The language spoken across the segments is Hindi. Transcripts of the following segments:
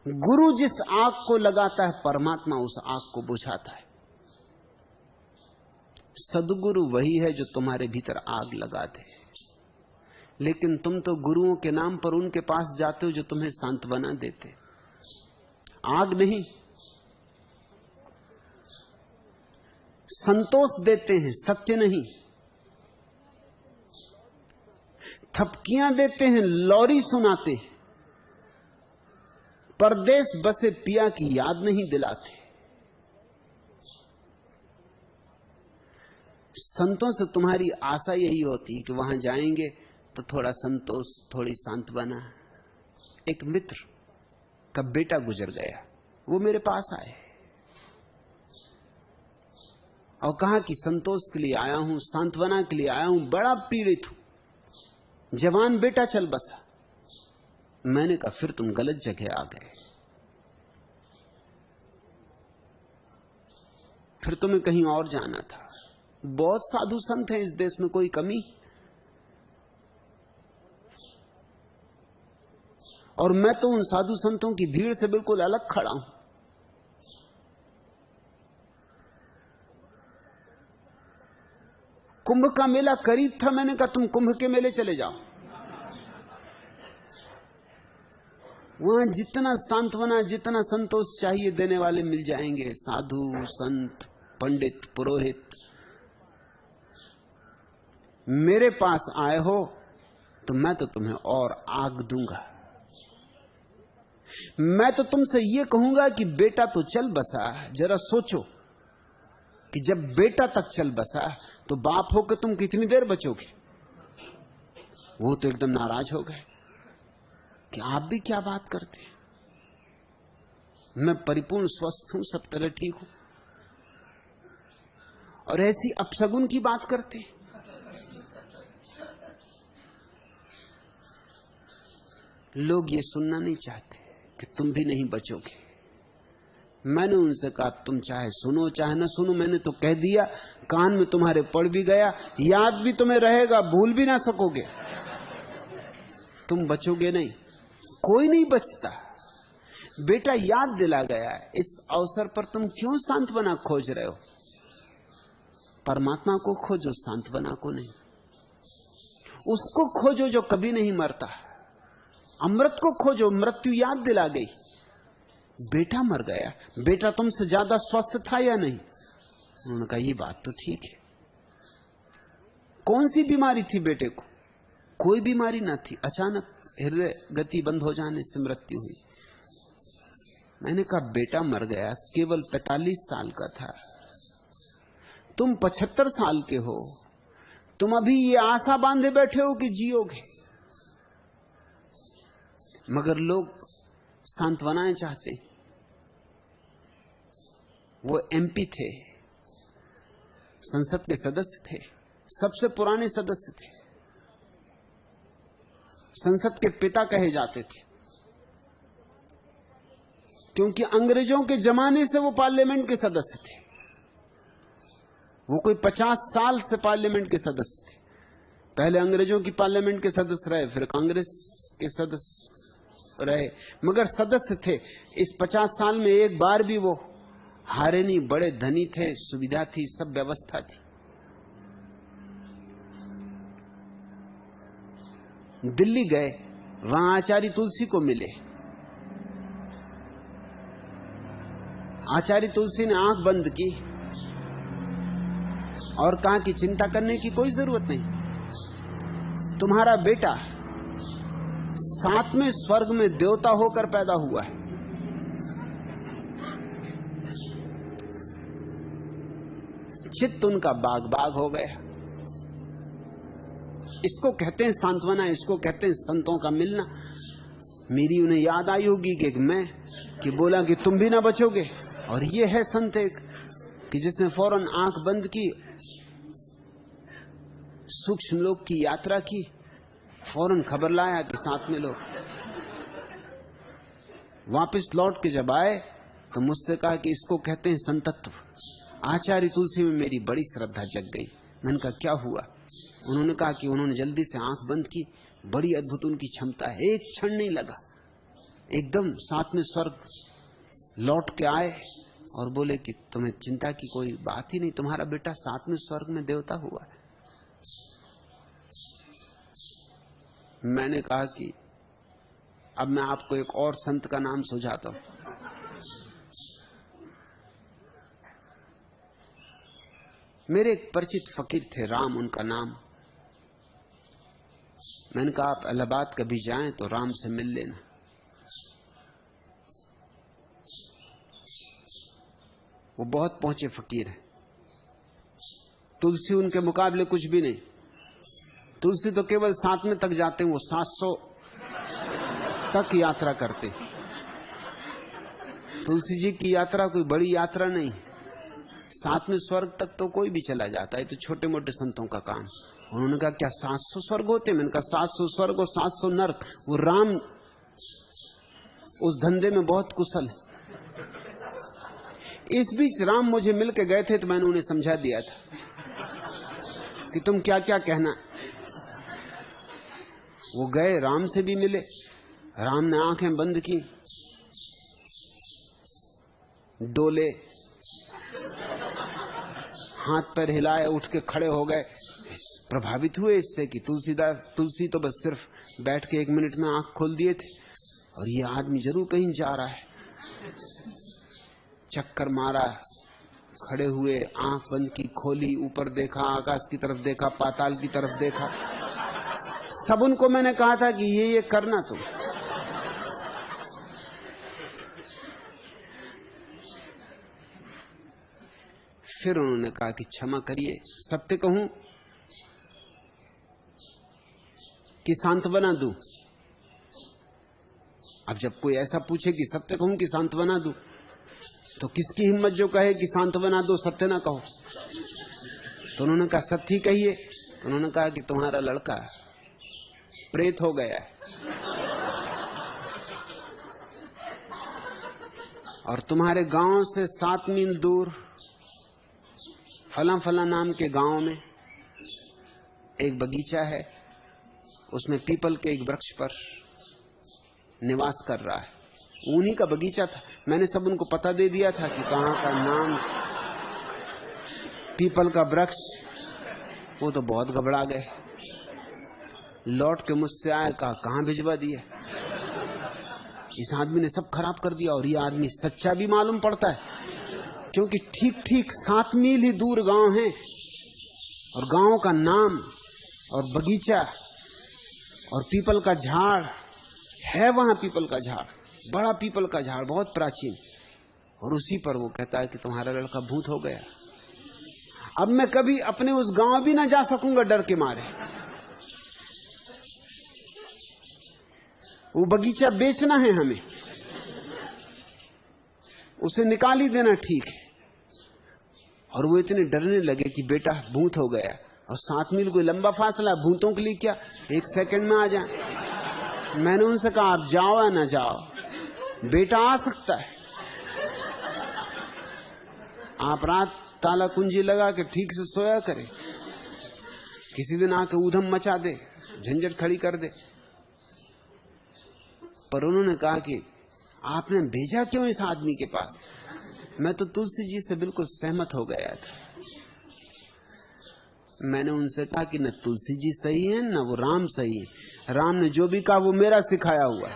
गुरु जिस आग को लगाता है, परमात्मा उस आग को बुझाता है। सद्गुरु वही है जो तुम्हारे भीतर आग लगा दे। लेकिन तुम तो गुरुओं के नाम पर उनके पास जाते हो जो तुम्हें सांत्वना देते, आग नहीं, संतोष देते हैं, सत्य नहीं। थपकियां देते हैं, लौरी सुनाते हैं, परदेश बसे पिया की याद नहीं दिलाते। संतों से तुम्हारी आशा यही होती है कि वहां जाएंगे तो थोड़ा संतोष, थोड़ी सांत्वना। एक मित्र का बेटा गुजर गया, वो मेरे पास आए और कहा कि संतोष के लिए आया हूं, सांत्वना के लिए आया हूं, बड़ा पीड़ित हूं, जवान बेटा चल बसा। मैंने कहा फिर तुम गलत जगह आ गए, फिर तुम्हें कहीं और जाना था। बहुत साधु संत हैं इस देश में, कोई कमी? और मैं तो उन साधु संतों की भीड़ से बिल्कुल अलग खड़ा हूं। कुंभ का मेला करीब था, मैंने कहा तुम कुंभ के मेले चले जाओ, वहां जितना सांत्वना, जितना संतोष चाहिए देने वाले मिल जाएंगे, साधु संत, पंडित, पुरोहित। मेरे पास आए हो तो मैं तो तुम्हें और आग दूंगा। मैं तो तुमसे यह कहूंगा कि बेटा तो चल बसा, जरा सोचो कि जब बेटा तक चल बसा तो बाप होकर तुम कितनी देर बचोगे। वो तो एकदम नाराज हो गए कि आप भी क्या बात करते हैं, मैं परिपूर्ण स्वस्थ हूं, सब तरह ठीक हूं, और ऐसी अपशगुन की बात करते हैं। लोग ये सुनना नहीं चाहते कि तुम भी नहीं बचोगे। मैंने उनसे कहा तुम चाहे सुनो चाहे ना सुनो, मैंने तो कह दिया, कान में तुम्हारे पड़ भी गया, याद भी तुम्हें रहेगा, भूल भी ना सकोगे, तुम बचोगे नहीं, कोई नहीं बचता। बेटा याद दिला गया है, इस अवसर पर तुम क्यों सांत्वना खोज रहे हो? परमात्मा को खोजो, सांत्वना को नहीं। उसको खोजो जो कभी नहीं मरता, अमृत को खोजो, मृत्यु याद दिला गई। बेटा मर गया, बेटा तुमसे ज्यादा स्वस्थ था या नहीं? उन्होंने कहा ये बात तो ठीक है। कौन सी बीमारी थी बेटे को? कोई बीमारी ना थी, अचानक हृदय गति बंद हो जाने से मृत्यु हुई। मैंने कहा बेटा मर गया, केवल 45 साल का था, तुम 75 साल के हो, तुम अभी ये आशा बांधे बैठे हो कि जियोगे। मगर लोग सांत्वनाएं चाहते। वो एमपी थे, संसद के सदस्य थे, सबसे पुराने सदस्य थे, संसद के पिता कहे जाते थे, क्योंकि अंग्रेजों के जमाने से वो पार्लियामेंट के सदस्य थे। वो कोई 50 साल से पार्लियामेंट के सदस्य थे। पहले अंग्रेजों की पार्लियामेंट के सदस्य रहे, फिर कांग्रेस के सदस्य रहे, मगर सदस्य थे। इस 50 साल में एक बार भी वो हारे नहीं, बड़े धनी थे, सुविधा थी, सब व्यवस्था थी। दिल्ली गए, वहां आचार्य तुलसी को मिले। आचार्य तुलसी ने आंख बंद की और कहा कि चिंता करने की कोई जरूरत नहीं, तुम्हारा बेटा 7वें स्वर्ग में देवता होकर पैदा हुआ है। चित्त उनका बाग बाग हो गया। इसको कहते हैं सांत्वना, इसको कहते हैं संतों का मिलना। मेरी उन्हें याद आई होगी कि मैं कि बोला कि तुम भी ना बचोगे, और ये है संत एक कि जिसने फौरन आंख बंद की, सूक्ष्म लोक की यात्रा की, फौरन खबर लाया कि साथ में लोग। वापस लौट के जब आए तो मुझसे कहा कि इसको कहते हैं संतत्व। आचार्य तुलसी में मेरी बड़ी श्रद्धा जग गई। मैंने कहा क्या हुआ? उन्होंने कहा कि उन्होंने जल्दी से आंख बंद की, बड़ी अद्भुत उनकी क्षमता है, एक क्षण नहीं लगा, एकदम सातवें स्वर्ग लौट के आए और बोले कि तुम्हें चिंता की कोई बात ही नहीं, तुम्हारा बेटा सातवें स्वर्ग में देवता हुआ है। मैंने कहा कि अब मैं आपको एक और संत का नाम सुझाता हूं। मेरे एक परिचित फकीर थे, राम उनका नाम। मैंने कहा आप इलाहाबाद कभी जाएं तो राम से मिल लेना। वो बहुत पहुंचे फकीर हैं। तुलसी उनके मुकाबले कुछ भी नहीं। तुलसी तो केवल 7वें तक जाते हैं, वो 700 तक यात्रा करते। तुलसी जी की यात्रा कोई बड़ी यात्रा नहीं, 7वें स्वर्ग तक तो कोई भी चला जाता है, तो छोटे मोटे संतों का काम। उन्होंने कहा क्या 700 स्वर्ग होते? मैंने कहा 700 स्वर्ग और 700 नरक। वो राम उस धंधे में बहुत कुशल है। इस बीच राम मुझे मिल के गए थे तो मैंने उन्हें समझा दिया था कि तुम क्या क्या कहना। वो गए, राम से भी मिले। राम ने आंखें बंद की, डोले, हाथ पैर हिलाए, उठ के खड़े हो गए। प्रभावित हुए इससे कि तुलसी तो बस सिर्फ बैठ के 1 मिनट में आंख खोल दिए थे और ये आदमी जरूर कहीं जा रहा है। चक्कर मारा, खड़े हुए, आंख बंद की, खोली, ऊपर देखा, आकाश की तरफ देखा, पाताल की तरफ देखा। सब उनको मैंने कहा था कि ये करना तुम। फिर उन्होंने कहा कि क्षमा करिए, सत्य कहूं कि सांत्वना दूं? अब जब कोई ऐसा पूछे कि सत्य कहूं कि सांत्वना दूं, तो किसकी हिम्मत जो कहे कि सांत्वना दो, सत्य ना कहो। तो उन्होंने कहा सत्य कहिए। तो उन्होंने कहा कि तुम्हारा लड़का प्रेत हो गया है और तुम्हारे गांव से 7 मील दूर फला फला नाम के गांव में एक बगीचा है, उसमें पीपल के एक वृक्ष पर निवास कर रहा है। उन्हीं का बगीचा था। मैंने सब उनको पता दे दिया था कि कहां का नाम, पीपल का वृक्ष। वो तो बहुत घबरा गए, लौट के मुझसे आए, कहा कहां भिजवा दिया। इस आदमी ने सब खराब कर दिया। और ये आदमी सच्चा भी मालूम पड़ता है, क्योंकि ठीक ठीक 7 मील ही दूर गांव है और गांव का नाम और बगीचा और पीपल का झाड़ है। वहां पीपल का झाड़, बड़ा पीपल का झाड़, बहुत प्राचीन। और उसी पर वो कहता है कि तुम्हारा लड़का भूत हो गया। अब मैं कभी अपने उस गांव भी ना जा सकूंगा डर के मारे। वो बगीचा बेचना है हमें, उसे निकाल ही देना ठीक है। और वो इतने डरने लगे कि बेटा भूत हो गया। और 7 मील कोई लंबा फासला, भूतों के लिए क्या 1 सेकंड में आ जाए। मैंने उनसे कहा आप जाओ या ना जाओ, बेटा आ सकता है। आप रात ताला कुंजी लगा के ठीक से सोया करें, किसी दिन आके ऊधम मचा दे, झंझट खड़ी कर दे। पर उन्होंने कहा कि आपने भेजा क्यों इस आदमी के पास? मैं तो तुलसी जी से बिल्कुल सहमत हो गया था। मैंने उनसे कहा कि न तुलसी जी सही है न वो राम सही है। राम ने जो भी कहा वो मेरा सिखाया हुआ है,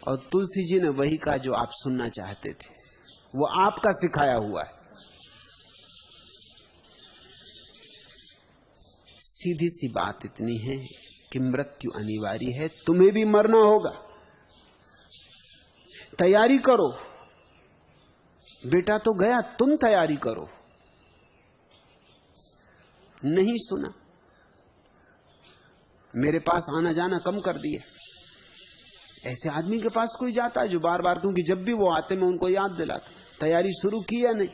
और तुलसी जी ने वही कहा जो आप सुनना चाहते थे, वो आपका सिखाया हुआ है। सीधी सी बात इतनी है कि मृत्यु अनिवार्य है, तुम्हें भी मरना होगा। तैयारी करो। बेटा तो गया, तुम तैयारी करो। नहीं सुना, मेरे पास आना जाना कम कर दिया। ऐसे आदमी के पास कोई जाता है जो बार बार, क्योंकि जब भी वो आते मैं उनको याद दिलाता, तैयारी शुरू की या नहीं,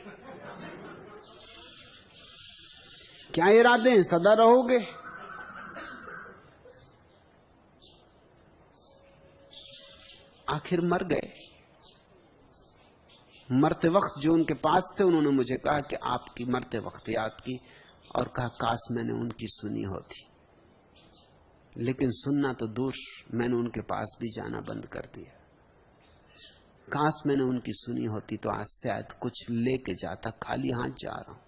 क्या इरादे हैं, सदा रहोगे? आखिर मर गए। मरते वक्त जो उनके पास थे उन्होंने मुझे कहा कि आपकी मरते वक्त याद की, और कहा काश मैंने उनकी सुनी होती। लेकिन सुनना तो दूर, मैंने उनके पास भी जाना बंद कर दिया। काश मैंने उनकी सुनी होती तो आज शायद कुछ लेके जाता, खाली हाथ जा रहा हूं।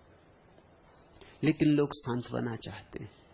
लेकिन लोग सांत्वना चाहते हैं।